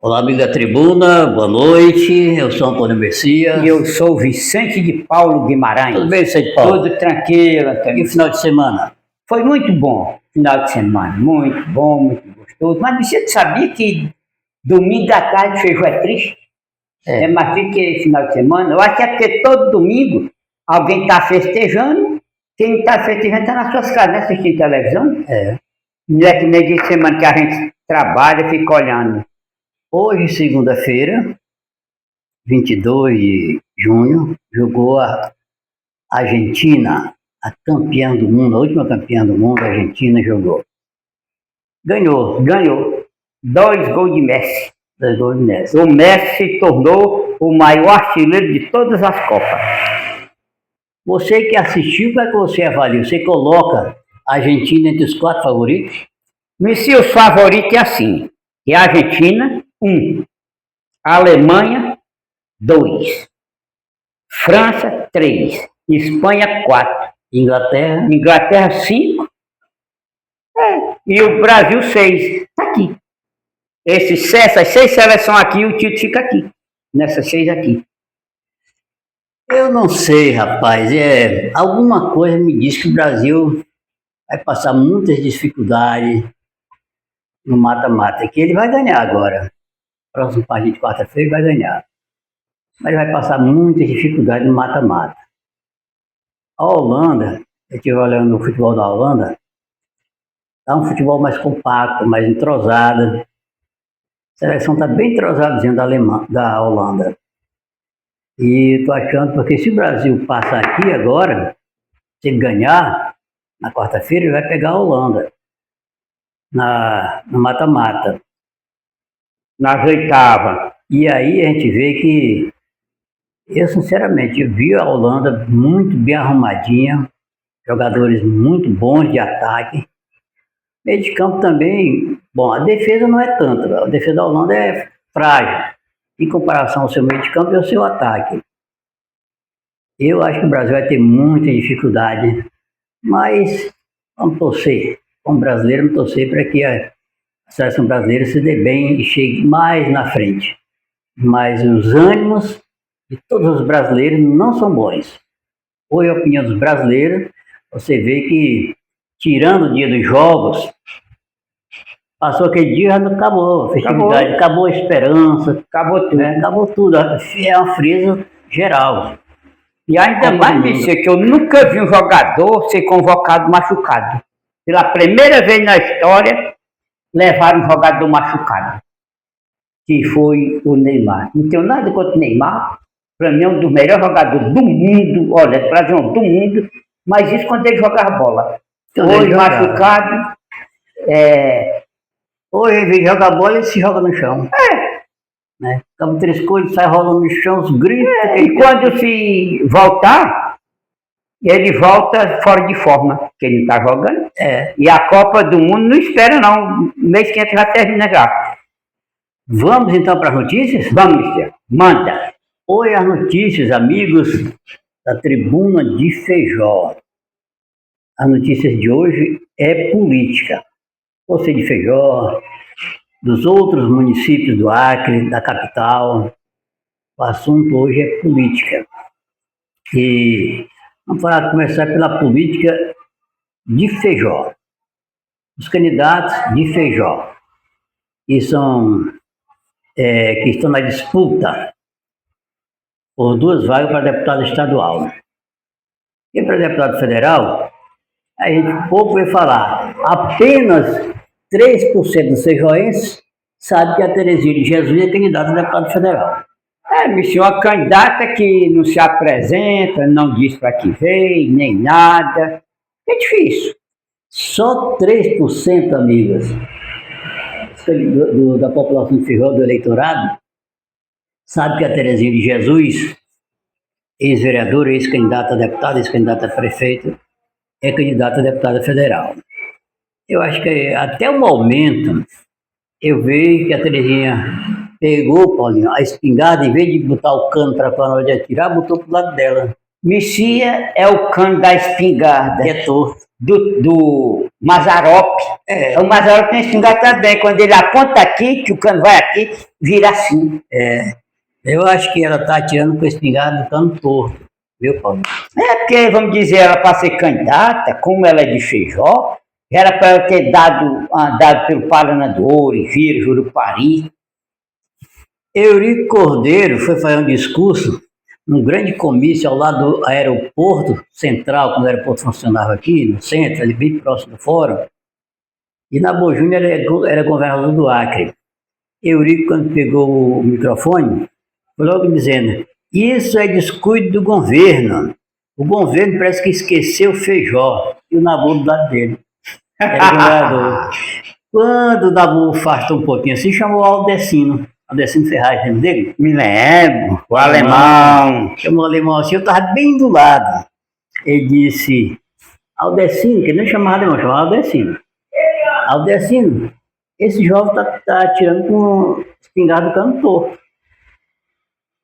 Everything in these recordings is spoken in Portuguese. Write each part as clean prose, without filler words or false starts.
Olá, amigo da tribuna, boa noite. Eu sou Antônio Messias. E eu sou Vicente de Paulo Guimarães. Tudo bem, Vicente Paulo? Tudo tranquilo, Antônio. E o final de semana? Foi muito bom, final de semana. Muito bom, muito gostoso. Mas você sabia que domingo à tarde feijão é triste? É mais triste que final de semana. Eu acho que é porque todo domingo alguém está festejando. Quem está festejando está nas suas casas, né? Assistindo televisão. Não é que nem dia de semana que a gente trabalha e fica olhando. Hoje, segunda-feira, 22 de junho, jogou a Argentina, a campeã do mundo, a última campeã do mundo, a Argentina jogou. Ganhou. 2 gols de Messi. 2 gols de Messi. O Messi se tornou o maior artilheiro de todas as Copas. Você que assistiu, como é que você avalia? Você coloca a Argentina entre os 4 favoritos? Se os favoritos é assim, é a Argentina, 1, Alemanha, 2, França, 3, Espanha, 4, Inglaterra 5, e o Brasil 6. Está aqui. Essas 6 seleções aqui, o título fica aqui, nessas 6 aqui. Eu não sei, rapaz. Alguma coisa me diz que o Brasil vai passar muitas dificuldades no mata-mata, que ele vai ganhar agora. Próximo partido de quarta-feira vai ganhar. Mas ele vai passar muitas dificuldades no mata-mata. A Holanda, eu estive olhando o futebol da Holanda, é um futebol mais compacto, mais entrosado. A seleção está bem entrosadinha da Holanda. E estou achando, porque se o Brasil passar aqui agora, se ele ganhar, na quarta-feira ele vai pegar a Holanda, no mata-mata, nas oitavas. E aí a gente vê que, eu sinceramente, vi a Holanda muito bem arrumadinha, jogadores muito bons de ataque, meio de campo também, bom, a defesa não é tanto, a defesa da Holanda é frágil, em comparação ao seu meio de campo e ao seu ataque. Eu acho que o Brasil vai ter muita dificuldade, mas vamos torcer, como brasileiro, vamos torcer para que a seleção brasileira se dê bem e chegue mais na frente. Mas os ânimos de todos os brasileiros não são bons. Foi a opinião dos brasileiros, você vê que, tirando o dia dos jogos, passou aquele dia e acabou a festividade, acabou a esperança, Acabou tudo. Acabou tudo. É uma frieza geral. E ainda mais, Messias, que eu nunca vi um jogador ser convocado machucado. Pela primeira vez na história, levaram um jogador machucado, que foi o Neymar. Não tenho nada contra o Neymar, para mim é um dos melhores jogadores do mundo, olha, Brasil do mundo, mas isso quando ele jogava bola. Hoje machucado, hoje, em vez de jogar bola, ele se joga no chão. Né? Acaba 3 coisas, sai rolando no chão, os gritos. E quando se voltar, ele volta fora de forma, porque ele não está jogando. E a Copa do Mundo não espera não, mês que entra já termina já. Vamos então para as notícias? Vamos, Messias, manda. Oi, as notícias, amigos da Tribuna de Feijó. As notícias de hoje é política. Você de Feijó, dos outros municípios do Acre, da capital, o assunto hoje é política. E vamos começar pela política de Feijó. Os candidatos de Feijó, que estão na disputa por 2 vagas para deputado estadual. E para deputado federal, a gente pouco vai falar. Apenas 3% dos fejoenses sabe que a Terezinha de Jesus é candidata a deputado federal. Messias, uma candidata que não se apresenta, não diz para que veio, nem nada. É difícil. Só 3%, amigas, da população de Feijó, do eleitorado, sabe que a Terezinha de Jesus, ex-vereadora, ex-candidata a deputada, ex-candidata a prefeito, é candidata a deputada federal. Eu acho que até o momento, eu vejo que a Terezinha pegou, Paulinho, a espingarda, em vez de botar o cano para a hora de atirar, botou pro lado dela. Messias é o cano da espingarda. É torto. Do Mazarope. O Mazarope tem espingarda também. Quando ele aponta aqui, que o cano vai aqui, vira assim. Eu acho que ela está atirando com a espingarda do cano torto, viu, Paulo? Porque, vamos dizer, ela para ser candidata, como ela é de Feijó, era para ela ter andado pelo Paraná do Ouro, Vira, Jurupari. Eurico Cordeiro foi fazer um discurso num grande comício ao lado do aeroporto central, quando o aeroporto funcionava aqui, no centro, ali bem próximo do fórum. E Nabor Júnior era governador do Acre. Eurico, quando pegou o microfone, foi logo dizendo: isso é descuido do governo. O governo parece que esqueceu Feijó. E o Nabor do lado dele. Era governador. Quando o Nabor afastou um pouquinho assim, chamou o Aldecino Ferraz, lembra dele? Me lembro, o alemão. Chamou o alemão assim, eu estava bem do lado. Ele disse: Aldecino, que ele não chamava alemão, chamava Aldecino. Aldecino, esse jovem está atirando com espingarda do cano torto.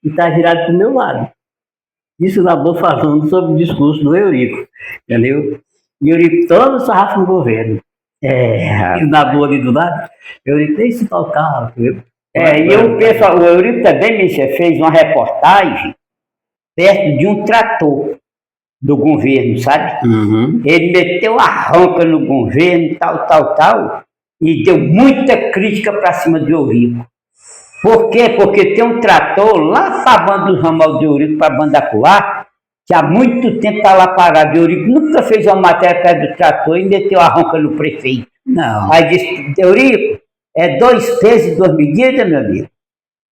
E está virado para o meu lado. Isso o Nabor falando sobre o discurso do Eurico. Entendeu? E o Eurico todo sarrafo no governo. E o Nabor ali do lado, o Eurico nem se tocava. E o pessoal, o Eurico também fez uma reportagem perto de um trator do governo, sabe? Uhum. Ele meteu a ronca no governo, tal, e deu muita crítica para cima do Eurico. Por quê? Porque tem um trator lá para a banda do ramal do Eurico, para a banda acolá, que há muito tempo está lá parado. O Eurico nunca fez uma matéria perto do trator e meteu a ronca no prefeito. Não. Aí disse: Eurico, é 2 pesos e 2 medidas, meu amigo.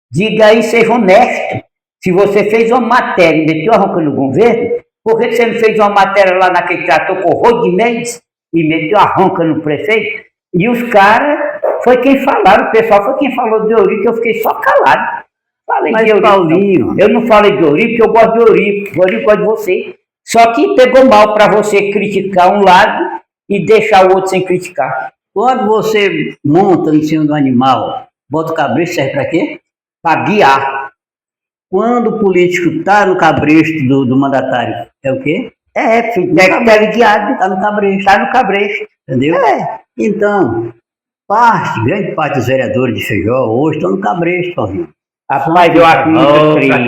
Diga aí, seja honesto. Se você fez uma matéria e meteu a ronca no governo, por que você não fez uma matéria lá naquele trator com o Rodinês e meteu a ronca no prefeito? E os caras, foi quem falaram, o pessoal foi quem falou de Eurico, eu fiquei só calado. Falei Mas de Eurico, Paulinho, eu não falei de Eurico, porque eu gosto de Eurico, o Eurico gosta de você. Só que pegou mal para você criticar um lado e deixar o outro sem criticar. quando você monta em cima do animal, bota o cabresto, serve para quê? Para guiar. Quando o político está no cabresto do mandatário, é o quê? Filho, deve guiado. Está no cabresto. Está no cabresto. Entendeu? Então, grande parte dos vereadores de Feijó hoje estão no cabresto, Paulinho. Rapaz, eu acho muito crime.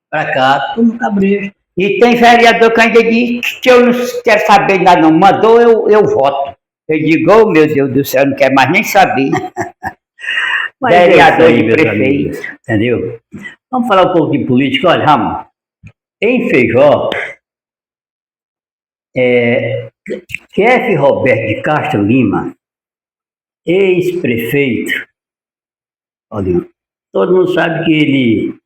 Pra cá, tudo no cabresto. E tem vereador que ainda diz que eu não quero saber nada, não. Mandou, eu voto. Eu digo: oh, meu Deus do céu, eu não quero mais nem saber. Mas vereador e meus prefeito. amigos, entendeu? Vamos falar um pouco de política. Olha, Ramon, em Feijó, Kefi Roberto de Castro Lima, ex-prefeito, olha, todo mundo sabe que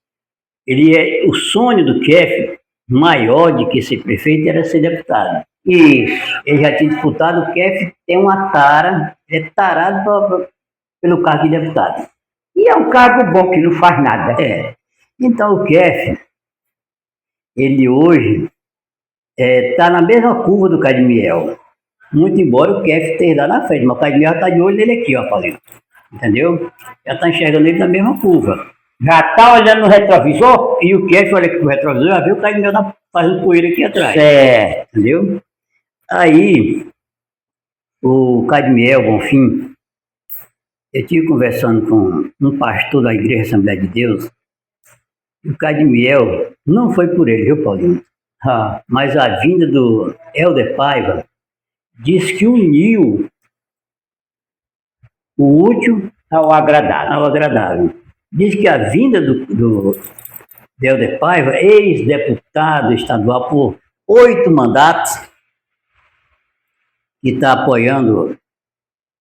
o sonho do Kefi, maior de que ser prefeito, era ser deputado. Isso. Ele já tinha disputado, o Kefi tem uma tara, é tarado pelo cargo de deputado. E é um cargo bom que não faz nada. Então o Kefi, ele hoje está na mesma curva do Cadmiel. Muito embora o Kefi esteja lá na frente, mas o Cadmiel está de olho nele aqui, ó, Paulinho. Entendeu? Já está enxergando ele na mesma curva. Já está olhando no retrovisor? E o Kefi olha aqui pro retrovisor, já vê o Cadmiel fazendo poeira aqui atrás. Certo. Entendeu? Aí, o Cadmiel Bonfim, eu estive conversando com um pastor da Igreja Assembleia de Deus, e o Cadmiel não foi por ele, viu, Paulinho? Mas a vinda do Helder Paiva diz que uniu o útil ao agradável. Diz que a vinda do Helder Paiva, ex-deputado estadual por 8 mandatos, que está apoiando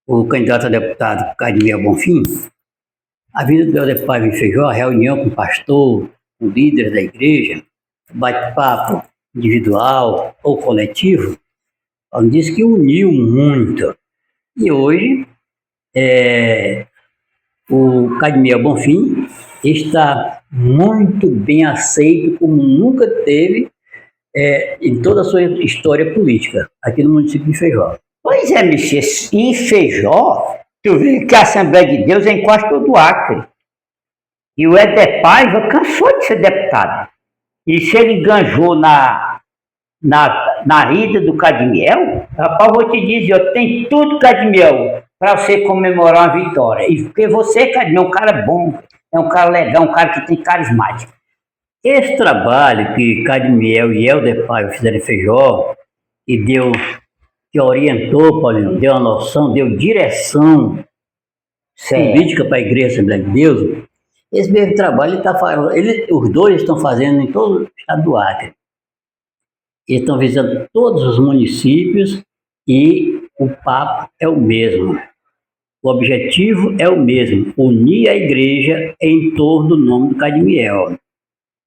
o candidato a deputado Cadmiel Bonfim, a vinda do Helder Paiva em Feijó, a reunião com o pastor, com líderes da igreja, bate-papo individual ou coletivo, diz que uniu muito. E hoje, o Cadmiel Bonfim está muito bem aceito, como nunca teve em toda a sua história política, aqui no município de Feijó. Pois é, Michê, em Feijó, tu viu que a Assembleia de Deus é encosta do Acre. E o Helder Paiva cansou de ser deputado. E se ele ganjou na ida do Cadmiel, rapaz, eu vou te dizer, eu tenho tudo, Cadmiel, para você comemorar uma vitória. E porque você, Cadmiel, é um cara bom, é um cara legal, um cara que tem carismático. Esse trabalho que Cadmiel e Helder Paiva fizeram em Feijó, que orientou, Paulinho, deu uma noção, deu direção política para a Igreja Assembleia de Deus, esse mesmo trabalho os dois estão fazendo em todo o estado do Acre. Eles estão visitando todos os municípios e o papo é o mesmo. O objetivo é o mesmo, unir a igreja em torno do nome do Cadmiel.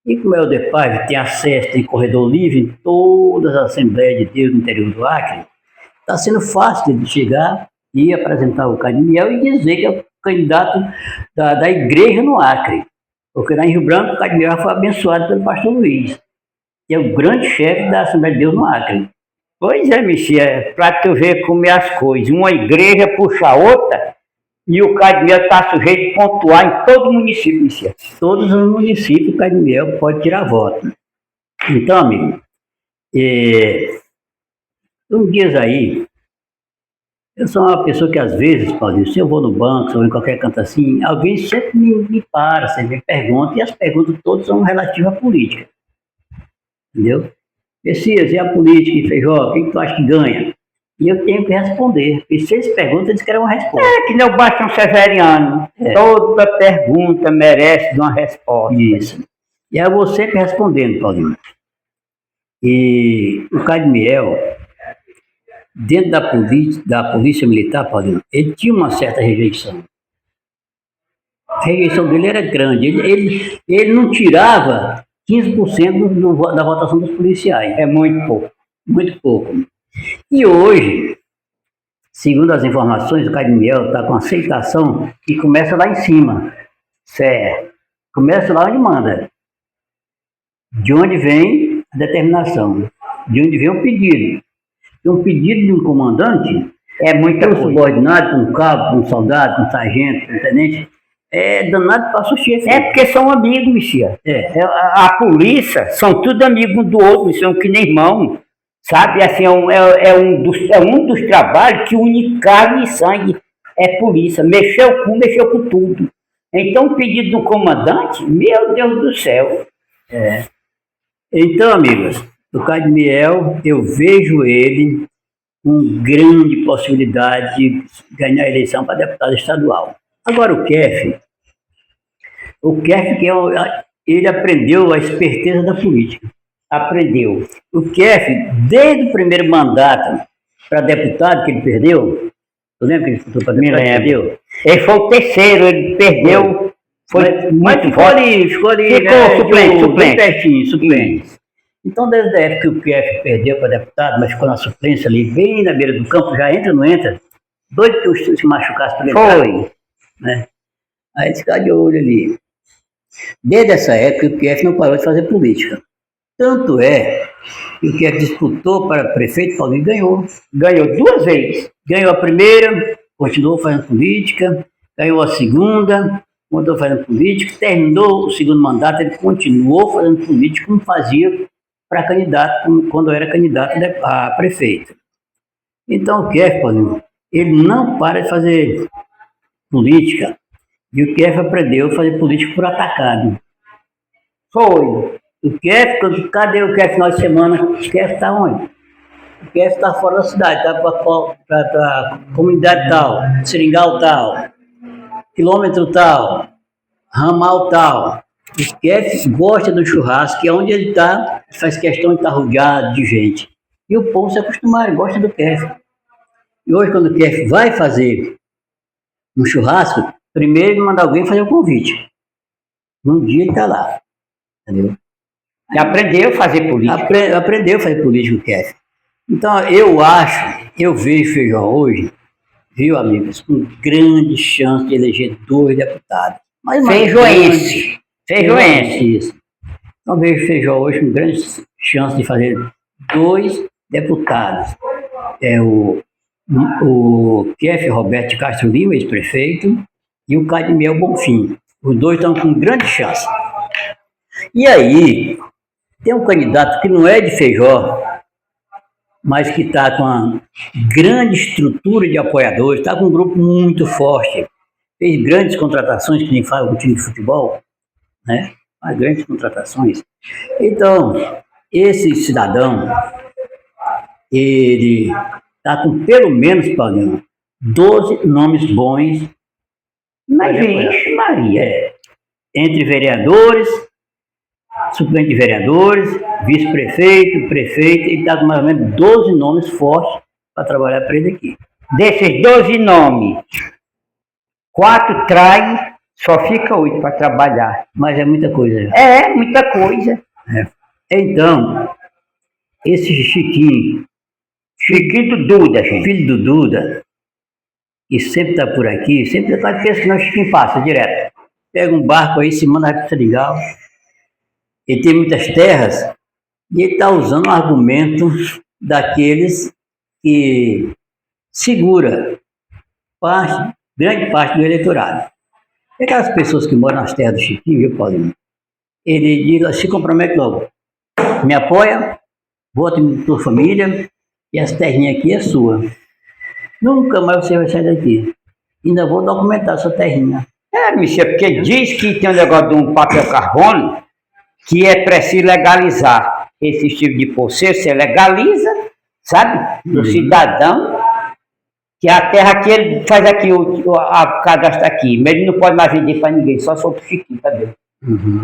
E como é o DEPAV, tem acesso, tem corredor livre em todas as Assembleias de Deus no interior do Acre, está sendo fácil de chegar e apresentar o Cadmiel e dizer que é o candidato da igreja no Acre. Porque lá em Rio Branco o Cadmiel foi abençoado pelo pastor Luiz, que é o grande chefe da Assembleia de Deus no Acre. Pois é, Messias, para tu ver como é as coisas. Uma igreja puxa a outra e o Cadmiel está sujeito a pontuar em todo o município, Messias. Todos os municípios o Cadmiel pode tirar voto. Então, amigo, um dia aí, eu sou uma pessoa que às vezes, Paulinho, se eu vou no banco, se eu vou em qualquer canto assim, alguém sempre me para, sempre me pergunta, e as perguntas todas são relativas à política. Entendeu? Messias, e a política em Feijó, quem tu acha que ganha? E eu tenho que responder. Porque se eles perguntam, eles querem uma resposta. É que nem o Bastião Severiano. Toda pergunta merece uma resposta. Isso. E é você que respondendo, Paulinho. E o Cadmiel, dentro da polícia militar, Paulinho, ele tinha uma certa rejeição. A rejeição dele era grande. Ele não tirava 15% da votação dos policiais. É muito pouco. Muito pouco. E hoje, segundo as informações, o Cadmiel está com aceitação que começa lá em cima. Certo? Começa lá onde manda. De onde vem a determinação. De onde vem o pedido. E um pedido de um comandante é muito subordinado, com um cabo, com um soldado, com um sargento, com um tenente. É danado para o chefe. É porque são amigos, Messias. A polícia são tudo amigos um do outro, são que nem irmão. Sabe, assim, é um dos trabalhos que une carne e sangue, é polícia. Mexeu com tudo. Então, o pedido do comandante, meu Deus do céu. Então, amigos, o Cadmiel, eu vejo ele com grande possibilidade de ganhar a eleição para deputado estadual. Agora, o Kef, ele aprendeu a esperteza da política. Aprendeu. O Kef, desde o primeiro mandato para deputado que ele perdeu, tu lembra que ele disputou para deputado que perdeu? Ele foi o terceiro, ele perdeu. Mas ficou ali, suplente. Suplente. Então, desde a época que o Kef perdeu para deputado, mas ficou na suplência ali, bem na beira do campo, já entra ou não entra? Doido que eu se machucasse para entrar. Foi. Né? Aí ele fica de olho ali. Desde essa época, o Kef não parou de fazer política. Tanto é que o Kef disputou para prefeito, Paulinho ganhou. Ganhou 2 vezes. Ganhou a primeira, continuou fazendo política, ganhou a segunda, continuou fazendo política, terminou o segundo mandato, ele continuou fazendo política como fazia para candidato, quando era candidato a prefeito. Então o Kef, Paulinho, ele não para de fazer política. E o Kef aprendeu a fazer política por atacado. Foi. O Kef, cadê o Kef final de semana? O Kef está onde? O Kef está fora da cidade, está para a comunidade tal, seringal tal, quilômetro tal, ramal tal. O Kef gosta do churrasco, e onde ele está, faz questão de estar rodeado de gente. E o povo se acostumaram, gosta do Kef. E hoje, quando o Kef vai fazer um churrasco, primeiro ele manda alguém fazer o convite. Num dia ele está lá. Entendeu? E aprendeu a fazer política. Aprendeu a fazer política, o Kef. Então, eu vejo Feijó hoje, viu, amigos, com grande chance de eleger 2 deputados. Feijoense. Isso. Então, vejo Feijó hoje com grande chance de fazer 2 deputados. É o Kef Roberto de Castro Lima, ex-prefeito, e o Cadmiel Bonfim. Os 2 estão com grande chance. E aí, tem um candidato que não é de Feijó, mas que está com uma grande estrutura de apoiadores, está com um grupo muito forte, fez grandes contratações, que nem fala o time de futebol, né? Faz grandes contratações. Então, esse cidadão, ele está com pelo menos, Paulinho, 12 nomes bons. Mas, vixe, Maria. Entre vereadores, suplente de vereadores, vice-prefeito, prefeito, ele está com mais ou menos 12 nomes fortes para trabalhar para ele aqui. Desses 12 nomes, 4 trai, só fica 8 para trabalhar. Mas é muita coisa. É, muita coisa. Então, esse Chiquinho Chiquinho do Duda, gente. filho do Duda, que sempre está por aqui, sempre está pensa que não, o Chiquinho passa direto. Pega um barco aí, se manda para Seringal. Ele tem muitas terras e ele está usando um argumento daqueles que segura grande parte do eleitorado. E aquelas pessoas que moram nas terras do Chiquinho, viu, Paulinho? Ele diz, se compromete logo. Me apoia, vota em tua família e essa terrinha aqui é sua. Nunca mais você vai sair daqui. Ainda vou documentar sua terrinha. Michel, porque diz que tem um negócio de um papel carbono que é preciso legalizar esse tipo de processo. Você legaliza, sabe? Do cidadão, que a terra que ele faz aqui, a cadastro aqui, mas ele não pode mais vender para ninguém, só sobre o Chiquinho, tá vendo?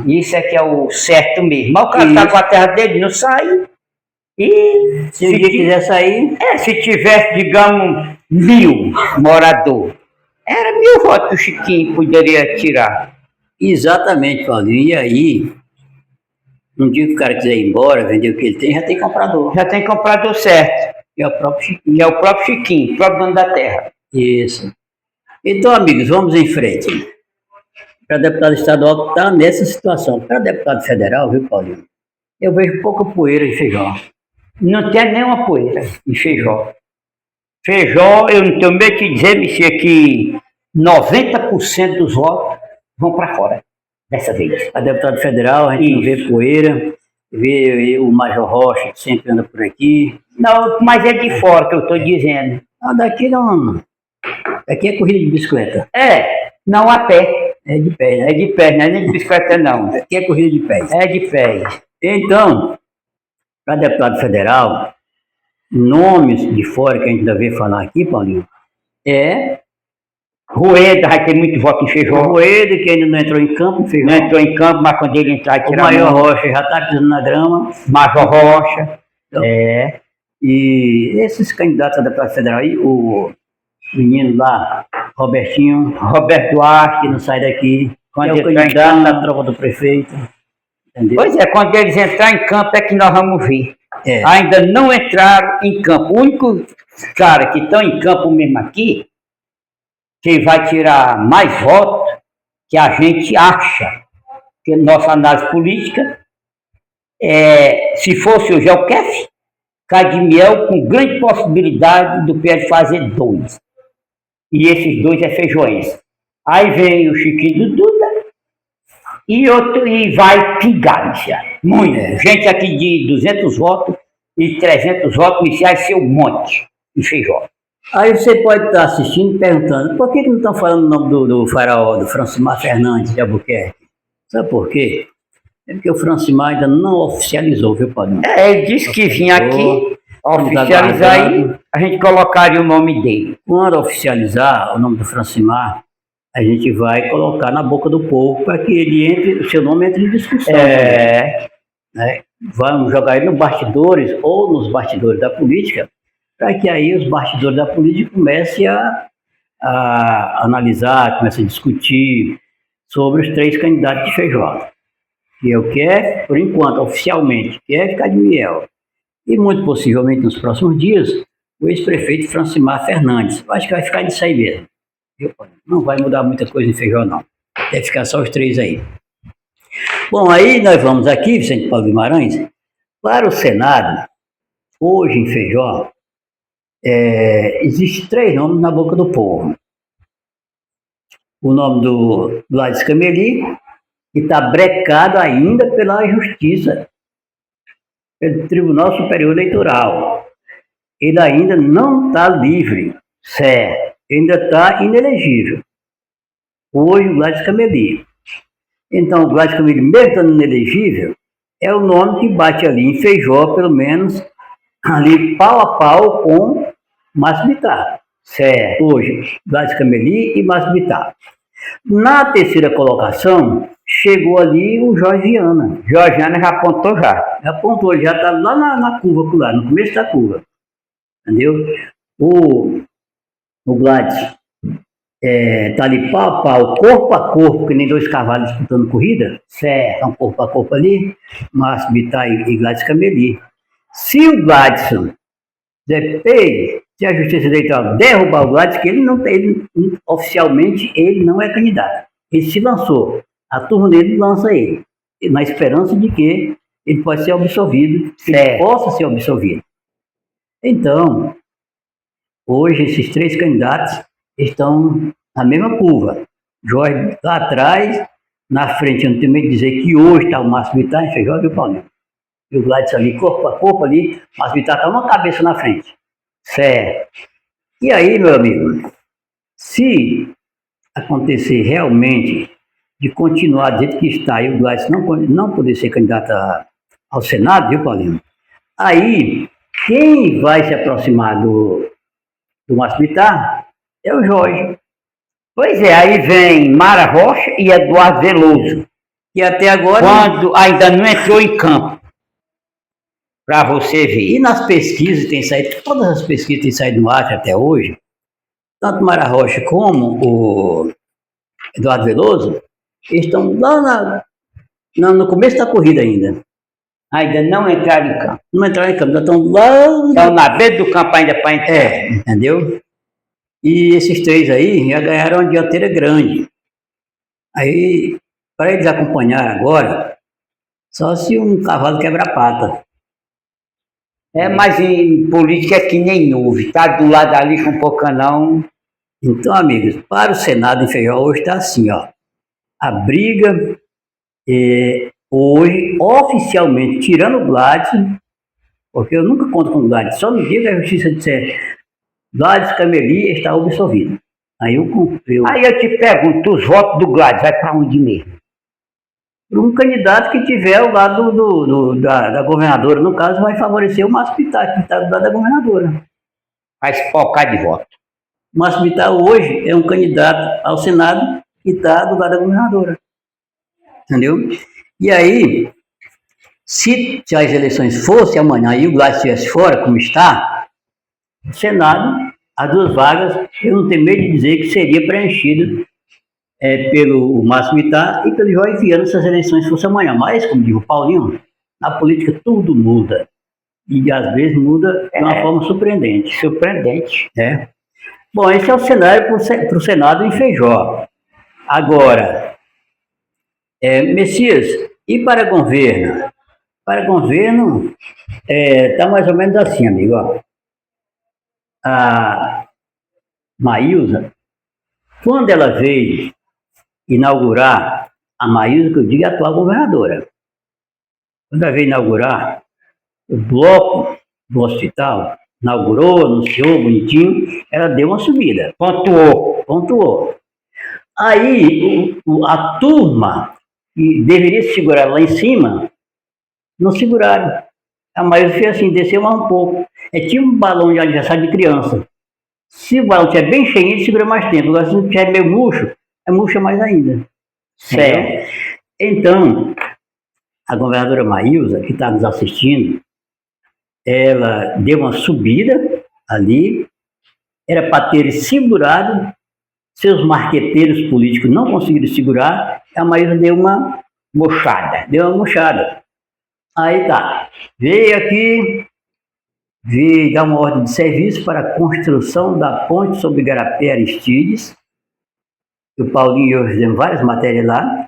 Isso é que é o certo mesmo. Mas o cara está com a terra dele, não sai. E se o dia quiser sair... se tivesse, digamos, 1000 moradores, era 1000 votos que o Chiquinho poderia tirar. Exatamente, Paulinho. E aí, um dia que o cara quiser ir embora, vender o que ele tem, já tem comprador. Já tem comprador certo. Que é o próprio Chiquinho. Que é o próprio Chiquinho, o próprio dono da terra. Isso. Então, amigos, vamos em frente. Para deputado estadual que está nessa situação. Para deputado federal, viu, Paulinho? Eu vejo pouca poeira em Feijó. Não tem nenhuma poeira em Feijó. Feijó, eu não tenho medo de dizer, Michel, que 90% dos votos vão para fora, dessa vez. A deputado federal, a gente não vê poeira, vê o Major Rocha, que sempre anda por aqui. Não, mas é de fora que eu estou dizendo. Ah, daqui não. Daqui é corrida de bicicleta. Não a pé. É de pé, né? É de pé, não é nem de bicicleta, não. Aqui é corrida de pés. É de pé. Então, para deputado federal, nomes de fora que a gente ainda vê falar aqui, Paulinho, Rueda vai ter muito voto em Feijó. Rueda, que ainda não entrou em campo, Feijó. Não entrou em campo, mas quando ele entrar, o Major Rocha já está pisando na grama. Major Rocha. Então, e esses candidatos a deputado federal aí, o menino lá, Roberto Duarte, que não sai daqui, quando é o candidato na tropa do prefeito. Entendeu? Pois é, quando eles entrarem em campo é que nós vamos ver. Ainda não entraram em campo. O único cara que estão em campo mesmo aqui, que vai tirar mais votos, que a gente acha, que nossa análise política, se fosse o Gelkef, Cadmiel, com grande possibilidade do PL fazer 2. E esses 2 é feijoense. Aí vem o Chiquinho do Duda e vai pingar, já. Muito. Gente aqui de 200 votos e 300 votos iniciais, ser um monte em Feijó. Aí você pode estar assistindo e perguntando, por que não estão falando o nome do faraó, do Francimar Fernandes de Albuquerque? Sabe por quê? É porque o Francimar ainda não oficializou, viu, Paulinho? Ele disse que vinha aqui oficializar e a gente colocaria o nome dele. Quando oficializar o nome do Francimar, a gente vai colocar na boca do povo para que o seu nome entre em discussão. Né? Vamos jogar ele nos bastidores ou nos bastidores da política, para que aí os bastidores da política comecem a analisar, comecem a discutir sobre os 3 candidatos de Feijó. Que é o que por enquanto, oficialmente, que é Cadmiel. E muito possivelmente nos próximos dias, o ex-prefeito Francimar Fernandes. Eu acho que vai ficar nisso aí mesmo. Não vai mudar muita coisa em Feijó, não. Deve ficar só os 3 aí. Bom, aí nós vamos aqui, Vicente Paulo Guimarães, para o Senado. Hoje em Feijó, existem 3 nomes na boca do povo. O nome do Gladys Cameli, que está brecado ainda pela Justiça, pelo Tribunal Superior Eleitoral. ele ainda não está livre, Certo. ainda está inelegível. Hoje o Gladys Cameli. Então o Gladys Cameli, mesmo estando inelegível, é o nome que bate ali em Feijó, pelo menos, ali pau a pau com Márcio Bittar. Certo. Hoje, Gladys Cameli e Márcio Bittar. Na terceira colocação, chegou ali o Jorge Viana. Jorge Viana já apontou já. Apontou, já está lá na curva, lá, no começo da curva. Entendeu? O Gladys está ali pau a pau, corpo a corpo, que nem dois cavalos disputando corrida. Certo. Então, corpo a corpo ali, Márcio Bittar e Gladys Cameli. Se o Gladson se a Justiça Eleitoral derrubar o Gladys, que oficialmente ele não é candidato. Ele se lançou. A turma dele lança ele, na esperança de que ele possa ser absolvido, que ele possa ser absolvido. Então, hoje esses três candidatos estão na mesma curva. Jorge lá atrás, na frente, eu não tenho medo de dizer que hoje está o Márcio Bittar em Feijó e o Paulinho. E o Gladys ali, corpo a corpo ali, o Márcio Bittar está uma cabeça na frente. Certo. E aí, meu amigo, se acontecer realmente de continuar do jeito que está e o Gladys não poder ser candidato ao Senado, viu, Paulinho? Aí, quem vai se aproximar do Márcio Bittar é o Jorge. Pois é, aí vem Mara Rocha e Eduardo Veloso. E até agora... Quando ainda não entrou em campo. Para você ver. E nas pesquisas tem saído, todas as pesquisas têm saído no ar até hoje, tanto Mara Rocha como o Eduardo Veloso, estão lá no começo da corrida ainda. Ainda não entraram em campo. Não entraram em campo, estão lá... Estão na beira do campo ainda para entrar. Entendeu? E esses três aí já ganharam uma dianteira grande. Aí, para eles acompanhar agora, só se um cavalo quebra a pata. Mas em política é que nem houve, está do lado ali com o Pocanão. Então, amigos, para o Senado em Feijó hoje está assim, ó. A briga hoje, oficialmente, tirando o Gladys, porque eu nunca conto com o Gladys, só no dia que a justiça disser Gladys Cameli está absolvido. Aí eu te pergunto, os votos do Gladys vai para onde mesmo? Para um candidato que tiver ao lado da governadora, no caso, vai favorecer o Márcio Bittar, que está do lado da governadora. Vai focar de voto. O Márcio Bittar hoje é um candidato ao Senado que está do lado da governadora. Entendeu? E aí, se as eleições fossem amanhã e o Gladys estivesse fora, como está, o Senado, as duas vagas, eu não tenho medo de dizer que seria preenchido pelo Márcio Bittar e pelo Jorge Viana se as eleições fossem amanhã. Mas, como diz o Paulinho, na política tudo muda. E às vezes muda de uma forma surpreendente. Surpreendente. Bom, esse é o cenário para o Senado em Feijó. Agora, Messias, e para governo? Para governo, está mais ou menos assim, amigo. Ó. A Maísa, quando ela veio inaugurar, a Maísa, que eu digo, é a atual governadora. Quando ela veio inaugurar o bloco do hospital, inaugurou, anunciou, bonitinho, ela deu uma subida. Pontuou. Aí, a turma que deveria se segurar lá em cima, não seguraram. A Maísa fez assim, desceu mais um pouco. Tinha um balão de aniversário de criança. Se o balão estiver bem cheio, ele segura mais tempo. Agora, se estiver meio murcho, murcha mais ainda. Certo. Então, a governadora Maísa, que está nos assistindo, ela deu uma subida ali, era para ter segurado, seus marqueteiros políticos não conseguiram segurar, a Maísa deu uma murchada. Aí tá, veio dar uma ordem de serviço para a construção da ponte sobre Igarapé Aristides. O Paulinho e eu fizemos várias matérias lá.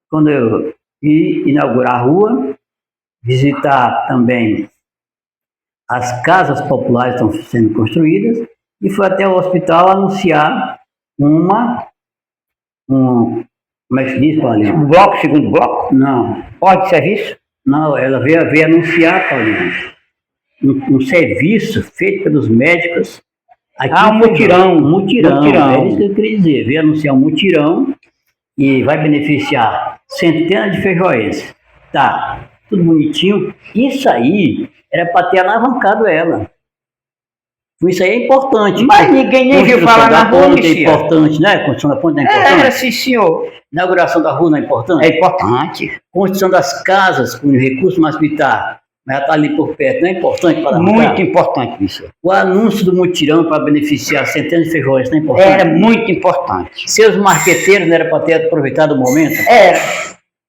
Quando eu ia inaugurar a rua, visitar também as casas populares que estão sendo construídas, e foi até o hospital anunciar como é que se diz, Paulinho? Um bloco, segundo bloco? Não. Ordem de serviço? Não, ela veio anunciar, Paulinho, um serviço feito pelos médicos. Aqui Um mutirão. Mutirão. É isso que eu queria dizer. Veio anunciar um mutirão e vai beneficiar centenas de feijões. Tá, tudo bonitinho. Isso aí era para ter alavancado ela. Isso aí é importante. Mas ninguém nem viu falar na rua, ponte é importante, né? Construção da ponte é importante. Sim, senhor. Inauguração da rua não é importante? É importante. Construção das casas com recurso mais militar, mas já está ali por perto, não é importante para alavancar? Muito importante, bicho. O anúncio do mutirão para beneficiar centenas de feijões não é importante? Era muito importante. Seus marqueteiros não era para ter aproveitado o momento? Era.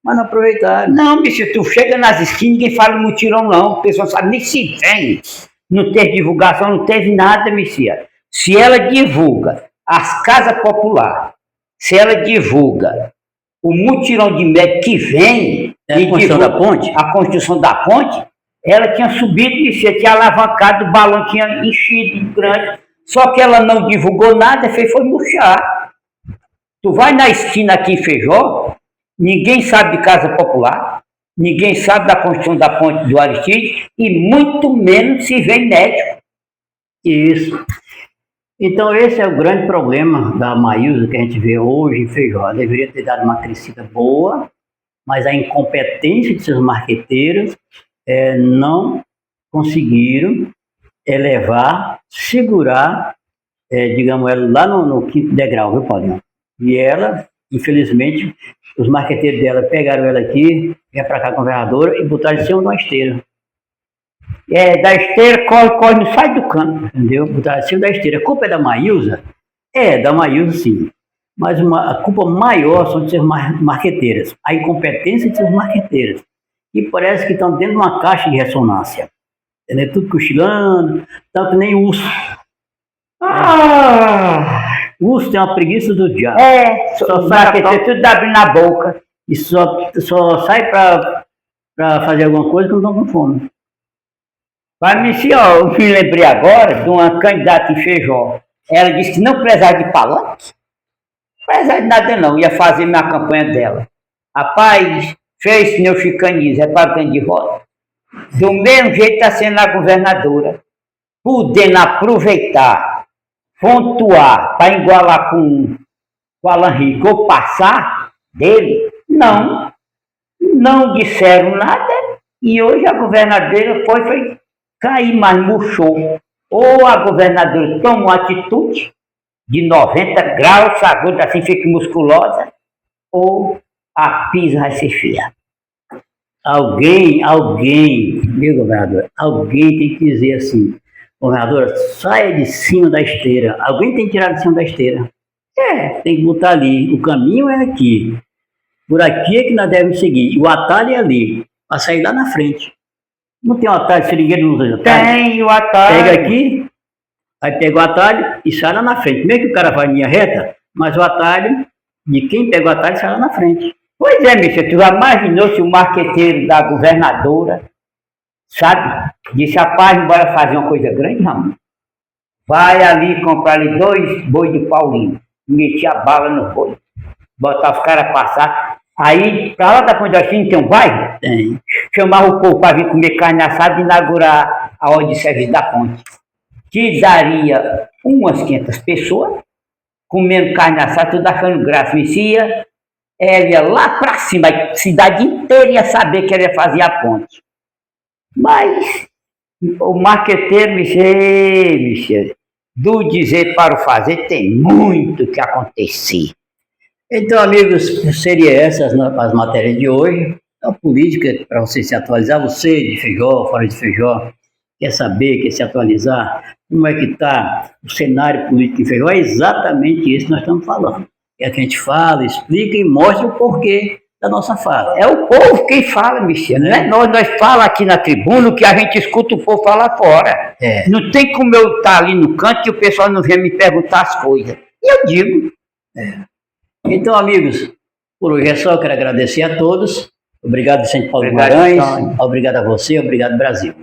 Mas não aproveitaram. Não, bicho, tu chega nas esquinas, ninguém fala em mutirão, não. O pessoal sabe nem se vem. Não teve divulgação, não teve nada, Messias. Se ela divulga as casas populares, se ela divulga o mutirão de médico que vem, a construção da ponte? A construção da ponte, ela tinha subido, Messias, tinha alavancado, o balão tinha enchido grande. Só que ela não divulgou nada, foi murchar. Tu vai na esquina aqui em Feijó, ninguém sabe de casa popular. Ninguém sabe da construção da ponte do Aristides e muito menos se vê médico. Isso. Então esse é o grande problema da Maísa que a gente vê hoje em Feijó. Deveria ter dado uma crescida boa, mas a incompetência de seus marqueteiros não conseguiram elevar, segurar, digamos, ela lá no quinto degrau, viu, Paulinho? E ela, infelizmente, os marqueteiros dela pegaram ela aqui, vieram para cá, governadora, e botaram em cima de uma esteira. Da esteira, corre, não sai do canto. Entendeu? Botaram em cima da esteira. A culpa é da Maísa? É, da Maísa, sim. Mas a culpa maior são de seus marqueteiros. A incompetência de seus marqueteiros. E parece que estão dentro de uma caixa de ressonância. Entendeu? Tudo cochilando, tanto nem urso. Urso tem uma preguiça do diabo. Só sai tudo abrindo na boca. E só sai para fazer alguma coisa quando estão com fome. Mas, senhor, eu me lembrei agora de uma candidata em Feijó. Ela disse que não precisava de palanque. Não precisava de nada não, ia fazer minha campanha dela. Rapaz, fez pneu chicaniza, é para de roda. Do mesmo jeito está sendo a governadora. Podendo aproveitar, pontuar, para igualar com o Alan Rico ou passar dele, não disseram nada e hoje a governadora foi cair, mas murchou. Ou a governadora toma uma atitude de 90 graus, aguda assim, fica musculosa, ou a pisa vai ser feia. Alguém, meu governador, alguém tem que dizer assim, governadora, saia de cima da esteira. Alguém tem que tirar de cima da esteira. Tem que botar ali. O caminho é aqui. Por aqui é que nós devemos seguir. E o atalho é ali, para sair lá na frente. Não tem um atalho, seringueiro não tem atalho? Tem o atalho. Pega aqui, aí pega o atalho e sai lá na frente. Mesmo que o cara vá em linha reta, mas o atalho, de quem pega o atalho, sai lá na frente. Pois é, Michel, tu já imaginou se o marqueteiro da governadora, sabe, disse, rapaz, bora fazer uma coisa grande, Ramon. Vai ali comprar ali 2 boi do Paulinho, meter a bala no boi, botar os caras passar. Aí, pra lá da Ponte da China tem um bairro? Tem. Chamar o povo para vir comer carne assada e inaugurar a ordem de serviço da ponte. Que daria umas 500 pessoas comendo carne assada, tudo achando graça. Messias, ela ia lá para cima, a cidade inteira ia saber que ela ia fazer a ponte. Mas o marqueteiro, Michel, do dizer para o fazer, tem muito que acontecer. Então, amigos, seria essas as matérias de hoje. A política, para você se atualizar, você de Feijó, fora de Feijó, quer saber, quer se atualizar, como é que está o cenário político em Feijó, é exatamente isso que nós estamos falando. É que a gente fala, explica e mostra o porquê da nossa fala. É o povo quem fala, Michel, não é nós falamos aqui na tribuna o que a gente escuta o povo falar fora. Não tem como eu estar ali no canto e o pessoal não vem me perguntar as coisas. E eu digo. Então, amigos, por hoje é só, eu quero agradecer a todos. Obrigado, Vicente Paulo Guimarães. Obrigado a você, obrigado, Brasil.